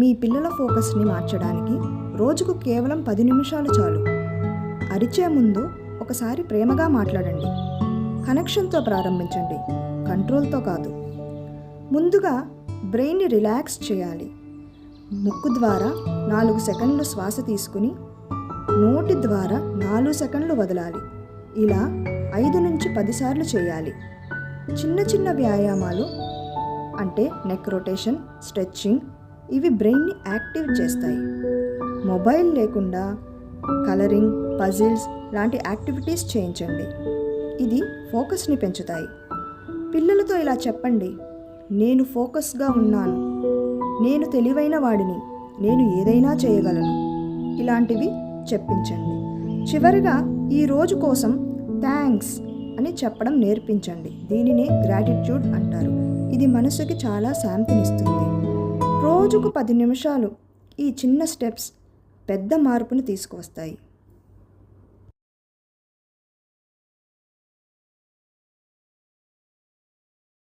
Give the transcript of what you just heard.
మీ పిల్లల ఫోకస్ని మార్చడానికి రోజుకు కేవలం 10 నిమిషాలు చాలు. అరిచే ముందు ఒకసారి ప్రేమగా మాట్లాడండి. కనెక్షన్తో ప్రారంభించండి, కంట్రోల్తో కాదు. ముందుగా బ్రెయిన్ని రిలాక్స్ చేయాలి. ముక్కు ద్వారా 4 సెకండ్లు శ్వాస తీసుకుని నోటి ద్వారా 4 సెకండ్లు వదలాలి. ఇలా 5 నుంచి 10 సార్లు చేయాలి. చిన్న చిన్న వ్యాయామాలు అంటే నెక్ రొటేషన్, స్ట్రెచ్చింగ్ ఇవి బ్రెయిన్ని యాక్టివ్ చేస్తాయి. మొబైల్ లేకుండా కలరింగ్, పజిల్స్ లాంటి యాక్టివిటీస్ చేయించండి. ఇది ఫోకస్ని పెంచుతాయి. పిల్లలతో ఇలా చెప్పండి, నేను ఫోకస్గా ఉన్నాను, నేను తెలివైన వాడిని, నేను ఏదైనా చేయగలను. ఇలాంటివి చెప్పించండి. చివరిగా ఈ రోజు కోసం థ్యాంక్స్ అని చెప్పడం నేర్పించండి. దీనినే గ్రాటిట్యూడ్ అంటారు. ఇది మనసుకి చాలా శాంతినిస్తుంది. రోజుకు 10 నిమిషాలు ఈ చిన్న స్టెప్స్ పెద్ద మార్పును తీసుకువస్తాయి.